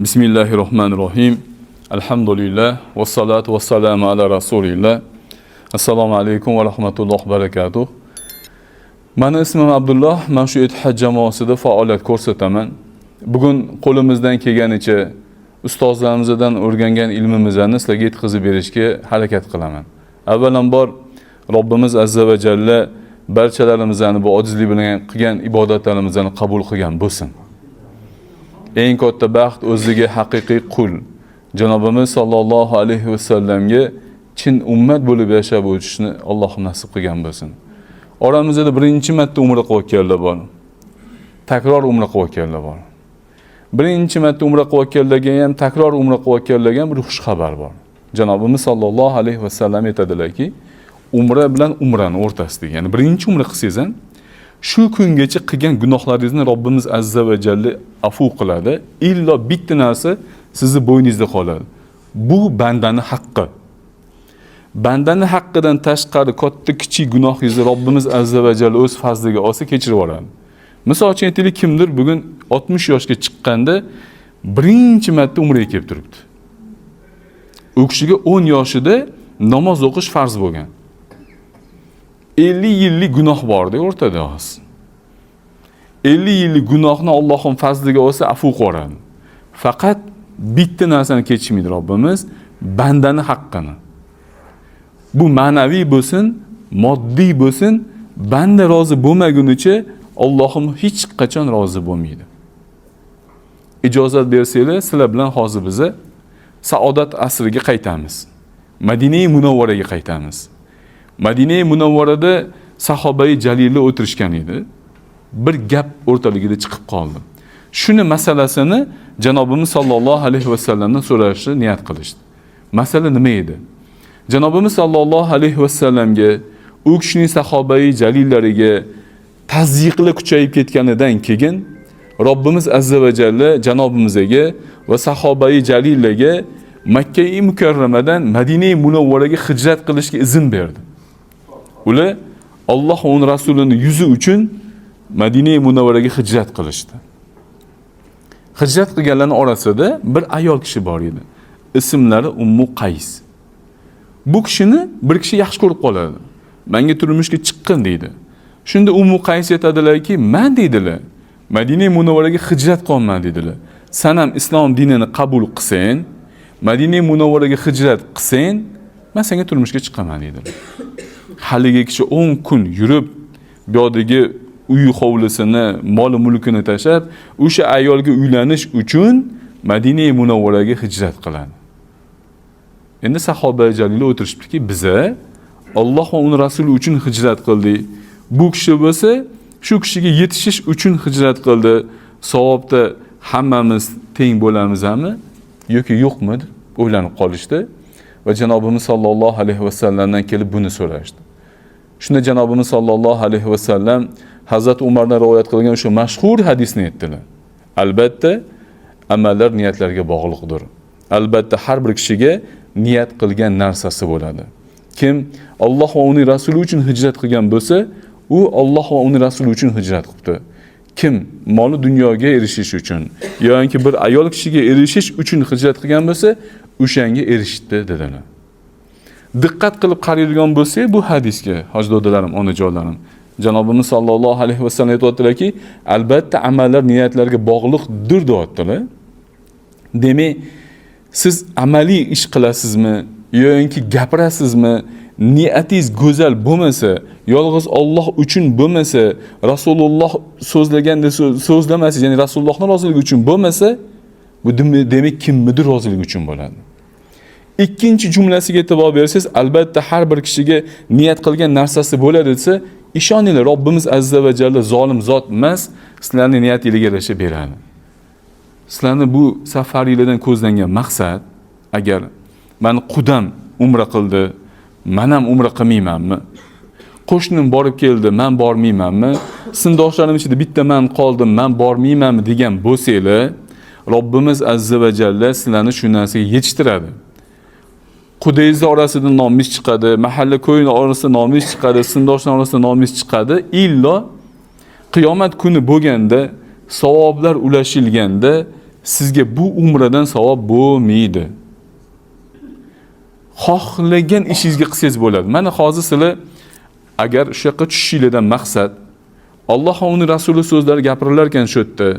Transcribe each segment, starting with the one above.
Bismillahirrahmanirrahim. Alhamdulillah. Vassalatu vassalamu ala rasulillah. Assalomu alaykum va rahmatullohi va barakatuh. Mani ismim Abdullah. Men shu Ittihod jamoasida faoliyat ko'rsataman. Bugun qo'limizdan kelganicha ustozlarimizdan o'rgangan ilmimizni sizlarga yetkazib berishga harakat qilaman. Avvalambor Robbimiz azza va jalla barchalarimizni bu ojizlik bilan qilgan ibodatlarimizni qabul qilgan bo'lsin. Eng katta baxt o'ziga haqiqiy qul Janobimiz sallallohu alayhi va sallamga chin ummat bo'lib yashab o'tishni Alloh nasib qilgan bo'lsin. Oramizda birinchi marta umra qilayotganlar bor. Takror umra qilayotganlar bor. Birinchi marta umra qilayotganlarga ham takror umra qilayotganlarga ham bir xush xabar bor. Janobimiz sallallohu alayhi va sallam aytadilarki, umra bilan umrani o'rtasida, ya'ni birinchi umra qilsangiz ham shu kungacha qilgan gunohlaringizni Robbimiz azza va jalla afu qiladi. Illo bitta narsa sizni bo'yningizda qoladi. Bu bandani haqqi. Bandani haqqidan tashqari katta kichik gunohingizni Robbimiz azza va jalla o'z fazliga olsa kechirib yuboradi. Misol uchun aytaylik, kimdir bugun 60 yoshga chiqqanda birinchi marta umraga kelib turibdi. U kishiga 10 yoshida namoz o'qish farz bo'lgan. 50 yillik gunoh bordi o'rtada hozir. 50 yillik gunohni Allohning fazliga olsa afu qiladi. Faqat bitta narsani kechirmaydi Robbimiz, bandani haqqini. Bu ma'naviy bo'lsin, moddiy bo'lsin, banda rozi bo'lmagunicha Allohim hech qachon rozi bo'lmaydi. Ijozat bersanglar, sizlar bilan hozir biz Saodat asriga qaytamiz. Madina-i Munawvaraga qaytamiz. Madina-i Munawvarada sahobai jalillar o'tirishgan edi. Bir gap o'rtaligida chiqib qoldi. Shuni masalasini Janobimiz sallallohu alayhi va sallamdan so'rashni niyat qilishdi. Masala nima edi? Janobimiz sallallohu alayhi va sallamga u kishining sahobai jalillariga tazyiqlar kuchayib ketganidan keyin Robbimiz azza va jalla janobimizga va sahobai jalillarga Makka-i Mukarramadan Madina-i Munawvaraga hijrat qilishga izn berdi. Ular Alloh va uning rasulining yuzi uchun Madina-i Munawvaraga hijrat qilishdi. Hijrat qilganlarning orasida bir ayol kishi bor edi. Ismlari Ummu Qays. Bu kishini bir kishi yaxshi ko'rib qoladi. Menga turmushga chiqqin deydi. Shunda Ummu Qays aytadilarki, "Men deydilar, Madina-i Munawvaraga hijrat qilman dedilar. Sen ham islom dinini qabul qilsang, Madina-i Munawvaraga hijrat qilsang, men senga turmushga chiqaman" dedilar. Haligi kishi 10 kun yurib, bu yerdagi uy hovlisini, mol mulkini tashlab, o'sha ayolga uylanish uchun Madina-i Munawvaraga hijrat qiladi. Endi sahoba jalillar o'tirishibdiki, biza Alloh va uning rasuli uchun hijrat qildik. Bu kishi bo'lsa, shu kishiga yetishish uchun hijrat qildi. Savobda hammamiz teng bo'lamizmi yoki yo'qmi deb o'ylanib qolishdi va Janobimiz sallallohu alayhi va sallamdan kelib buni so'rashdi. Shunda Janobimiz sallallohu alayhi va sallam Hazrat Umardan rivoyat qilgan o'sha mashhur hadisni aytdilar. Albatta, amallar niyatlarga bog'liqdir. Albatta har bir kishiga niyat qilgan narsasi bo'ladi. Kim Alloh va uning rasuli uchun hijrat qilgan bo'lsa, u Alloh va uning rasuli uchun hijrat qildi. Kim moli dunyoga erishish uchun yoki bir ayol kishiga erishish uchun hijrat qilgan bo'lsa, o'shanga erishdi dedilar. Diqqat qilib qaraydigan bo'lsak, bu hadisga hojdodalarim, onajonlarim, Janobimiz sallallohu alayhi va sallam aytibdilarki, albatta amallar niyatlarga bog'liqdir deyaptilar. Demak, siz amaliy ish qilasizmi yoki gapirasizmi, niyatingiz go'zal bo'lmasa, yolg'iz Alloh uchun bo'lmasa, Rasululloh so'zlaganda so'zlamasiz, ya'ni Rasulullohning roziligi uchun bo'lmasa, bu demak kimnidir roziligi uchun bo'ladi. Ikkinchi jumlasiga e'tibor bersangiz, albatta har bir kishiga niyat qilgan narsasi bo'ladi desa, ishoninglar, Robbimiz azza va jalla zolim zot emas, sizlarning niyatingizga yarasha beradi. Sizlarning bu safaringizdan ko'zlangan maqsad, agar men qudam umra qildi, men ham umra qilmaymanmi? Qo'shnim borib keldi, men bormaymanmi? Sindoshlarim ichida bitta men qoldim, men bormaymanmi degan bo'lsanglar, Robbimiz azza va jalla sizlarni shu narsaga yetishtiradi. Qudayiz orasida nomus chiqadi, mahalla ko'yin orasida nomus chiqadi, sindoshlar orasida nomus chiqadi. Illo qiyomat kuni bo'lganda, savoblar ulashilganda sizga bu umradan savob bo'lmaydi. Xohlagan ishingizga qilsangiz bo'ladi. Mana hozir sizlar agar shu yoqqa tushishingizdan maqsad Alloh va uning rasuli so'zlari gapirilar ekan shu yerda.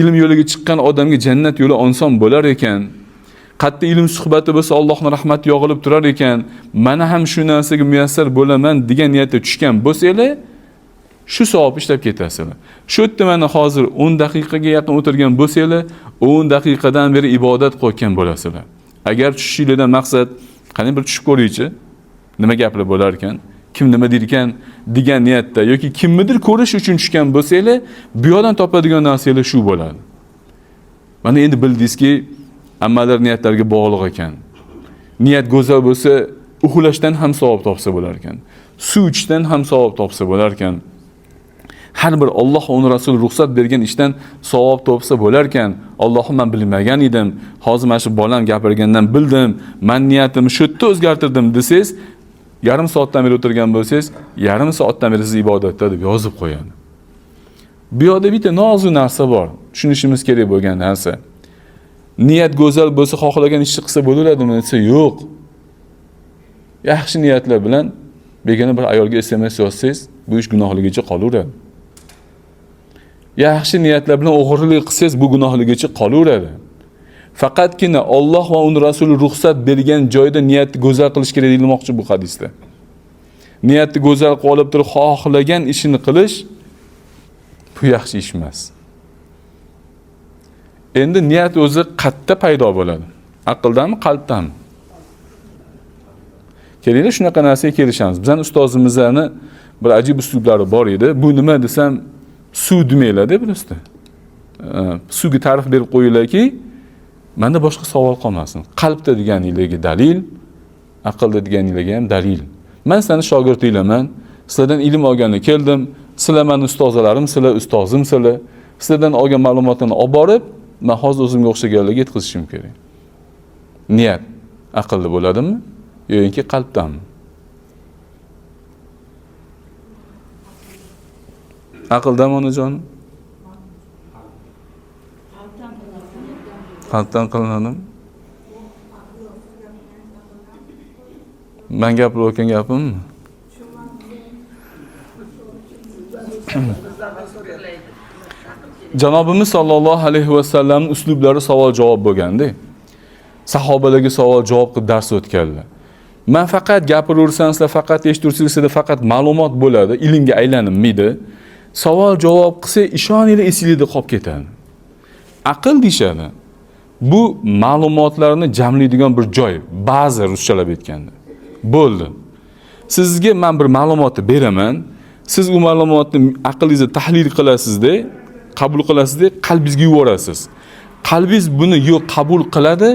Ilm yo'liga chiqqan odamga jannat yo'li oson bo'lar ekan. Qatta ilm suhbati bo'lsa Allohning rahmati yog'ilib turar ekan. Mana ham shu narsaga muyassar bo'laman degan niyatda tushgan bo'lsanglar, shu savob ishlab ketasizlar. Shu yerda mana hozir 10 daqiqaga yaqin o'tirgan bo'lsanglar, 10 daqiqadan beri ibodat qilgan bo'lasizlar. Agar tushishingizdan maqsad qani bir tushib ko'ringchi, nima gaplar bo'lar ekan, kim nima der ekan degan niyatda yoki kimnidir ko'rish uchun tushgan bo'lsanglar, bu yoqdan topadigan narsalar shu bo'ladi. Mana endi bildingizki, amallar niyatlarga bog'liq ekan. Niyat go'zal bo'lsa, uxlashdan ham savob topsa bo'lar ekan. Suv ichishdan ham savob topsa bo'lar ekan. Har bir Alloh va uning rasuli ruxsat bergan ishdan savob topsa bo'lar ekan. Allohim men bilmagan edim. Hozir mana shu bolam gapirgandan bildim. Men niyatimni shu yerda o'zgartirdim desangiz, yarim soatdan beri o'tirgan bo'lsangiz, yarim soatdan beri siz ibodatda deb yozib qo'yadi. Bu yerda bitta nozik narsa bor. Tushunishimiz kerak bo'lgan narsa. Niyat go'zal bo'lsa, xohlagan ishni qilsa bo'ladimi desa, yo'q. Yaxshi niyatlar bilan begona bir ayolga SMS yozsangiz, bu ish gunohligicha qolaveradi. Yaxshi niyatlar bilan o'g'irlik qilsangiz, bu gunohligicha qolaveradi. Faqatgina Alloh va uning rasuli ruxsat bergan joyda niyatni go'zal qilish kerak deyilmoqchi bu hadisda. Niyatni go'zal qilib turib xohlagan ishini qilish bu yaxshi ish emas. Endi niyat o'zi qayerda paydo bo'ladi? Aqldanmi, qalbdanmi? Kelinglar shunaqa narsaga kelishamiz. Bizning ustozimizning bir ajib uslublari bor edi. Bu nima desam, suv demanglar-da birisi. Suvga ta'rif berib qo'yinglarki, menda boshqa savol qolmasin. Qalbda deganinglarga dalil, aqlda deganinglarga ham dalil. Men sizlarning shogirdinglarman. Sizlardan ilm olgani keldim. Sizlar mening ustozlarim, sizlar ustozim sizlar. Sizlardan olgan ma'lumotlarni olib borib, men hozir o'zimga o'xshaganlarga yetkazishim kerak. Niyat aqlda bo'ladimi yoki qalbdanmi? Aqldanmi onajonim? Qalbdan qilinadimi? Men gapirayotgan gapimmi? Janobimiz sallallohu alayhi va sallamning uslublari savol-javob bo'lganda, sahobalarga savol-javob qilib dars o'tganlar. Men faqat gapiraversam, sizlar faqat eshituvchilar faqat ma'lumot bo'ladi, ilmga aylanmaydi. Savol-javob qilsa, ishoninglar esingizda qolib ketadi. Aql deyshadi. Bu ma'lumotlarni jamlaydigan bir joy, ba'zi ruschalab aytganda. Bo'ldi. Sizga men bir ma'lumotni beraman. Siz u ma'lumotni aqlingizda tahlil qilasizda, qabul qilasizda, qalbingizga yuborasiz. Qalbingiz buni yo'q qabul qiladi,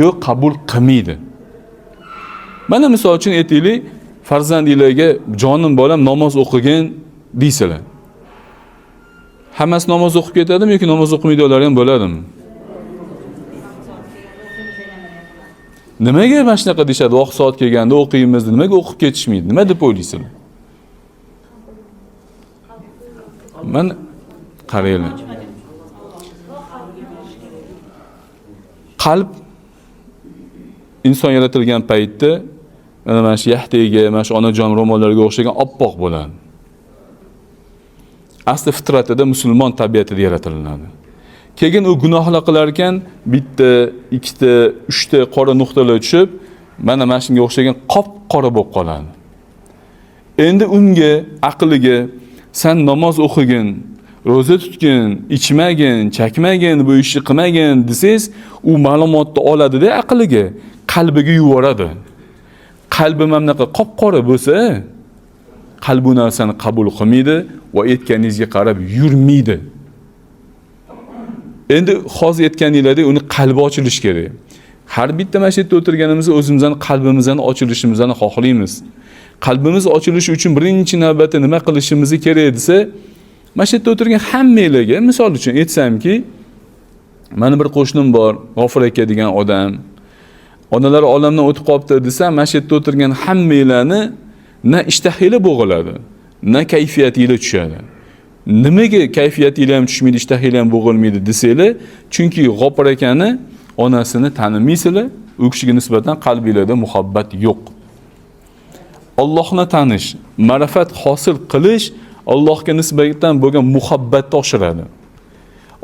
yo'q qabul qilmaydi. Mana misol uchun aytaylik, farzandingizga jonim bolam namoz o'qigin deysizlar. Hammasi namoz o'qib ketadimi yoki namoz o'qimaydiganlar ham bo'ladimi? Nimaga mana shunaqa deyshadi? Vaqt soat kelganda o'qiymiz, nimaga o'qib ketishmaydi? Nima deb o'ylaysizlar? Mana qaranglar. Qalb inson yaratilgan paytda mana shu yaxtaga, mana shu onajon ro'mollarga o'xshagan oppoq bo'ladi. Asli fitratida musulmon tabiatida yaratilinadi. Keyin u gunohlar qilar ekan, bitta, ikkita, uchta qora nuqtalar tushib, mana shunga o'xshagan qop-qora bo'lib qoladi. Endi unga, aqliga sen namoz o'qigin, roza tutgin, ichmagin, chakmagin, bu ishni qilmagin desangiz, u ma'lumotni oladi-da aqliga, qalbiga yuboradi. Qalbi mamnaqa qop-qora bo'lsa, qalb bu narsani qabul qilmaydi va aytganingizga qarab yurmaydi. Endi hozir aytganinglardek uni qalbi ochilishi kerak. Har bitta masjidda o'tirganimizda o'zimizning qalbimizning ochilishimizni xohlaymiz. Qalbimiz ochilishi uchun birinchi navbatda nima qilishimiz kerak desa, masjidda o'tirgan hammanglarga, misol uchun aytsamki, mana bir qo'shnim bor, G'ofur aka degan odam. Onalar olamdan o'tib qolibdi desam, masjidda o'tirgan hammanglarni na ishtahila bo'g'iladi, na kayfiyatinglar tushadi. Nimaga kayfiyatingiz ham tushmaydi, ishtahingiz ham bo'g'ilmaydi desanglar, chunki G'ofur akani onasini tanimaysizlar, u kishiga nisbatan qalbingizda muhabbat yo'q. Allohni tanish, ma'rifat hosil qilish Allohga nisbatan bo'lgan muhabbatni oshiradi.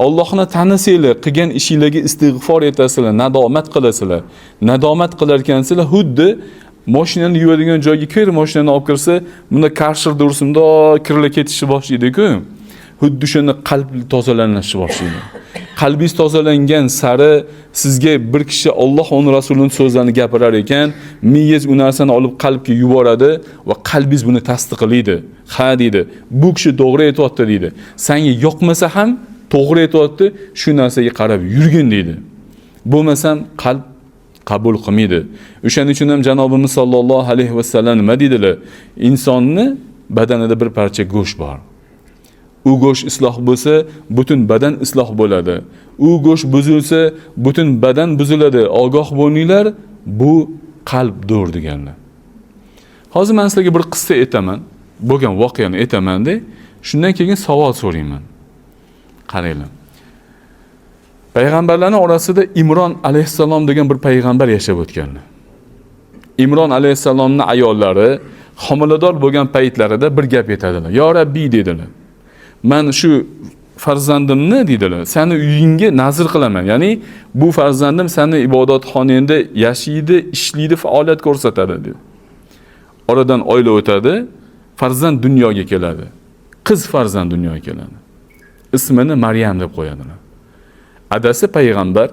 Allohni tanisanglar, qilgan ishingizga istig'for etasizlar, nadomat qilasizlar. Nadomat qilar ekansizlar, xuddi mashinani yuvadigan joyga kir, mashinani olib kirsa, bunda karshirda ursinda kirlar ketishni boshlaydi-ku. Xuddi shuni qalb tozalanishi boshlaydi. Qalbingiz tozalangan sari sizga bir kishi Alloh va Rasulining so'zlarini gapirar ekan, miyangiz u narsani olib qalbga yuboradi va qalbingiz buni tasdiqlaydi. Ha deydi, bu kishi to'g'ri aytayapti deydi. Senga yoqmasa ham to'g'ri aytayapti, shu narsaga qarab yurgin deydi. Bo'lmasam qalb qabul qilmaydi. O'shaning uchun ham Janobimiz sollallohu alayhi vasallam nima dedilar? Insonni badanida bir parcha go'sht bor. U go'sht isloh bo'lsa, butun badan isloh bo'ladi. U go'sht buzilsa, butun badan buziladi. Ogoh bo'linglar, bu qalbdir deganlar. Hozir men sizlarga bir qissa aytaman, bo'lgan voqeani aytaman-da, shundan keyin savol so'rayman. Qaranglar. Payg'ambarlarning orasida Imron alayhissalom degan bir payg'ambar yashab o'tganlar. Imron alayhissalomning ayollari homilador bo'lgan paytlarida bir gap aytadilar. "Yo Rabbiy" dedilar. "Men shu farzandimni" dedilar, "seni uyingga nazr qilaman. Ya'ni bu farzandim seni ibodatxonangda yashaydi, ishlaydi, faoliyat ko'rsatadi" dedi. Oradan oylar o'tadi, farzand dunyoga keladi. Qiz farzand dunyoga keladi. Ismini Maryam deb qo'yadilar. Adasi payg'ambar,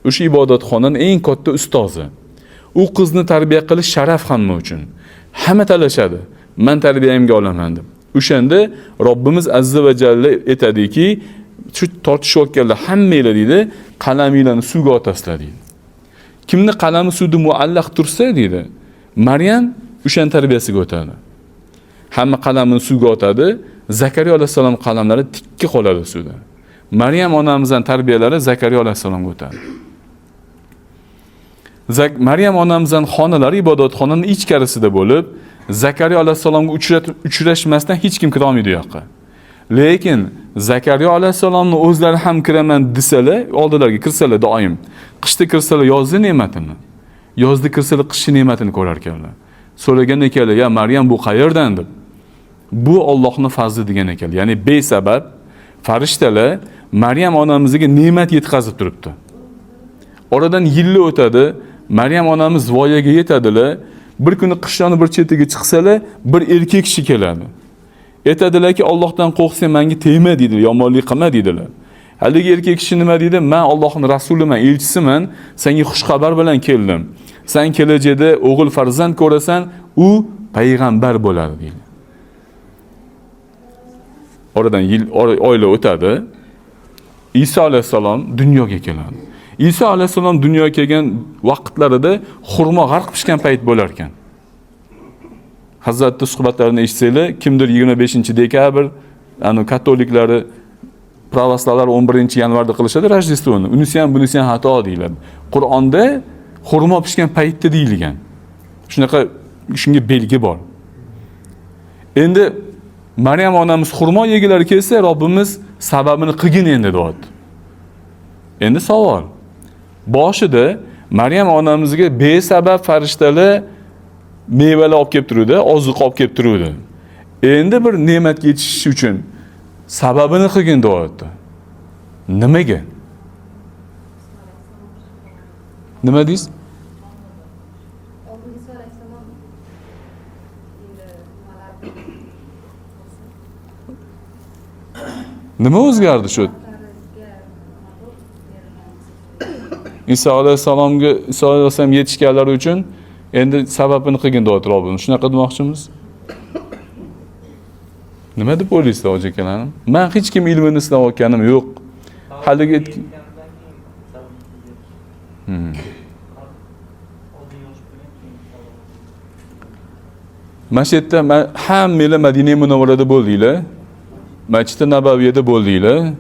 o'sha ibodatxonaning eng katta ustozi. U qizni tarbiya qilish sharaf hamma uchun. Hamma talashadi. "Men tarbiyamga olaman" deb. O'shanda Robbimiz azza va jalla aytadiki, shu tortishayotganlar hammanglar deydi, qalaminglarni suvga otasizlar deydi. Kimni qalami suvda muallaq tursa deydi, Maryam o'shan tarbiyasiga o'tadi. Hamma qalamini suvga otadi, Zakariya alayhisalom qalamlari tikka qoladi suvda. Maryam onamizning tarbiyalari Zakariya alayhisalomga o'tadi. Maryam onamizning xonalari ibodatxonaning ichkarisida bo'lib, Zakariya alayhisalomga uchrashmasdan hech kim kira olmaydi yoqqa. Lekin Zakariya alayhisalomning o'zlari ham kiraman desalar, oldilariga kirsalar doim, qishda kirsalar yozda ne'matini, yozda kirsalar qishni ne'matini ko'rar ekanlar. So'ragan ekanlar, "Ya Maryam bu qayerdan?" deb. Bu Allohning fazli degan ekan. Ya'ni besabab farishtalar Maryam onamizga ne'mat yetkazib turibdi. Oradan yillar o'tadi, Maryam onamiz voyaga yetadilar. Bir kuni qishloqning bir chetiga chiqsalar, bir erkak kishi keladi. Aytadilarki, "Allohdan qo'rqsang menga tegma" deydi, "yomonlik qilma" deydilar. Haligi erkak kishi nima deydi? "Men Allohning rasuliman, elchisiman, senga xush xabar bilan keldim. Sen kelajakda o'g'il farzand ko'rasan, u payg'ambar bo'ladi" deydi. Oradan oylar o'tadi. Isa alayhisalom dunyoga keladi. Isa alayhisalom dunyoga kelgan vaqtlarida xurmo g'arq pishgan payt bo'lar ekan. Hazratning suhbatlarini eshitsanglar, kimdir 25-dekabr, katoliklari, pravoslavlar 11-yanvarda qilishadi Rojdestvoni. Unisi ham bunisi ham xato deyiladi. Qur'onda xurmo pishgan paytda deyilgan. Shunaqa shunga belgi bor. Endi Maryam onamiz xurmo yegalari kelsa, Robbimiz sababini qilgin endi deyapti. Endi savol. Boshida Maryam onamizga besabab farishtalar mevalar olib kelib turdi, oziq olib kelib turdi. Endi bir ne'matga yetishish uchun sababini qilgin deyapti. Nimaga? Nima deysiz? Nima o'zgardi shu? Isa alayhisalom yetishganlari uchun endi sababini qilgin deyapti Robbimiz. Shunaqa demoqchimiz? Nima deb o'ylaysizlar hoji akalarim? Men hech kim ilmini sinayotganim yo'q. Haligi Masjidda hammanglar Madina Munavvarada bo'ldinglar. Masjid-i Nabaviyda bo'ldinglar.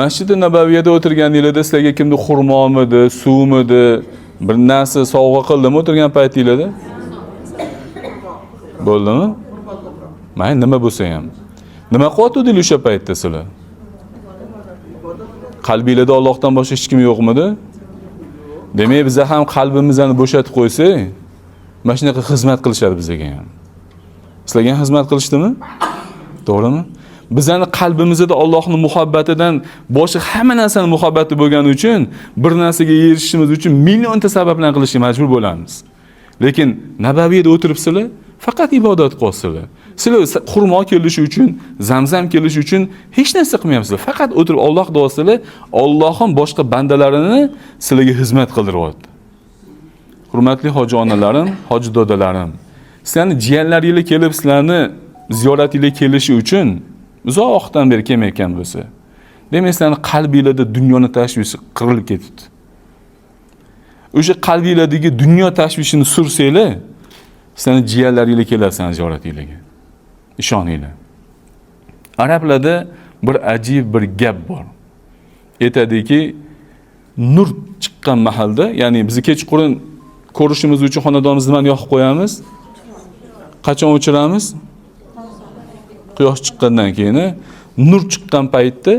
Masjid-i Nabaviyda o'tirganinglarda sizlarga kimdir xurmomidi, suvmidi, bir narsa sovg'a qildimi o'tirgan paytinglarda? Bo'ldimi? Mayli nima bo'lsa ham. Nima qilyotdingiz o'sha paytda sizlar? Qalbingizda Allohdan boshqa hech kim yo'qmidi? Demak, biz ham qalbimizni bo'shatib qo'ysak, mana shunaqa xizmat qilishadi bizga ham. Sizlarga ham xizmat qilishdimi? To'g'rimi? Bizning qalbimizda Allohning muhabbatidan boshqa hamma narsaning muhabbati bo'lgani uchun bir narsaga erishishimiz uchun millionta sabablar qilishga majbur bo'lamiz. Lekin Nabaviyda o'tiribsizlar, faqat ibodat qilyapsizlar. Sizlar xurmo kelishi uchun, zamzam kelishi uchun hech narsa qilmayapsizlar. Faqat o'tirib Alloh duosizlar, Alloh ham boshqa bandalarini sizlarga xizmat qildiryapti. Hurmatli hoji onalarim, hoji dodalarim, sizlarning jiyanlaringiz kelib sizlarni ziyoratingizga kelishi uchun uzoqdan beri kelmayotgan bo'lsa, demak sizlarning qalbingizda dunyoni tashvishi qirilib ketibdi. O'sha qalbinglardagi dunyo tashvishini sursanglar, sizlarning jiyanlaringiz keladi sizlarning ziyoratingizga. Ishoninglar. Arablarda bir ajib bir gap bor. Aytadiki, nur chiqqan mahalda, ya'ni biz kechqurun ko'rishimiz uchun xonadonimizni nimani yoqib qo'yamiz? Qachon o'chiramiz? Quyosh chiqqandan keyin, nur chiqqan paytda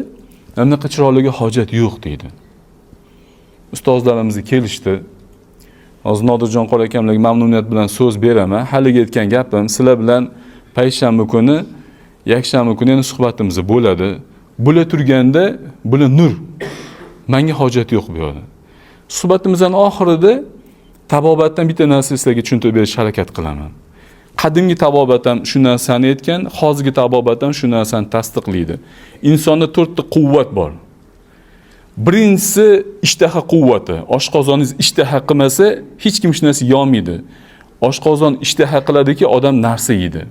bunaqa chiroyliga hojat yo'q deydi. Ustozlarimiz kelishdi. Hozir Nodirjon qora akamlarga mamnuniyat bilan so'z beraman. Haliga aytgan gapim, sizlar bilan payshanba kuni, yakshanba kuni yana suhbatimiz bo'ladi. Bo'la turganda, bo'la nur. Menga hojat yo'q bu yerda. Suhbatimizning oxirida tabobatdan bitta narsa sizlarga tushuntirib berishga harakat qilaman. Qadimgi tabobat ham shu narsani aytgan, hozirgi tabobat ham shu narsani tasdiqlaydi. Insonda 4 ta quvvat bor. Birinchisi ishtaha quvvati. Oshqozoningiz ishtaha qilmasa, hech kim hech narsa yemaydi. Oshqozon ishtaha qiladiki, odam narsa yeydi.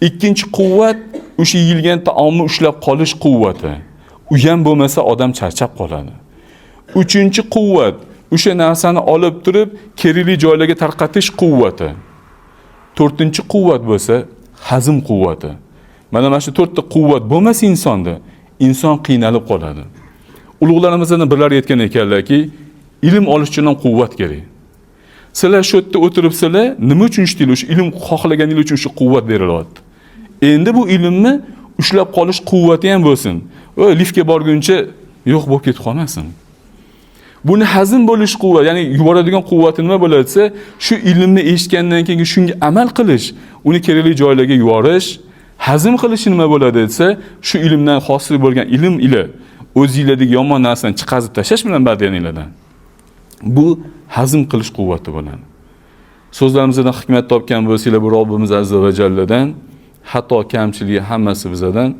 Ikkinchi quvvat o'sha yeyilgan taomni ushlab qolish quvvati. U ham bo'lmasa odam charchab qoladi. Uchinchi quvvat o'sha narsani olib turib, kerakli joylarga tarqatish quvvati. To'rtinchi quvvat bo'lsa hazm quvvati. Mana shu 4 ta quvvat bo'lmasa insonda, inson qiynalib qoladi. Ulug'larimizdan birlari aytgan ekanlarki, ilm olish uchun ham quvvat kerak. Sizlar shu yerda o'tiribsizlar, nima uchun ishdinglar? Shu ilm xohlaganingiz uchun shu quvvat berilyapti. Endi bu ilmni ushlab qolish quvvati ham bo'lsin. Liftga borguncha yo'q bo'lib ketib qolmasin. Buni hazm bo'lish quvvat, ya'ni yuboradigan quvvati nima bo'lsa, shu ilmni eshitgandan keyin shunga amal qilish, uni kerakli joylarga yuborish, hazm qilish nima bo'ladi desa, shu ilmdan hosil bo'lgan ilm ila o'zingizlardagi yomon narsani chiqazib tashlash bilan badaningizdan. Bu hazm qilish quvvati bo'ladi. So'zlarimizdan hikmat topgan bo'lsanglar, bu Robbimiz azza va jalladan, xato kamchiligi hammasi bizdan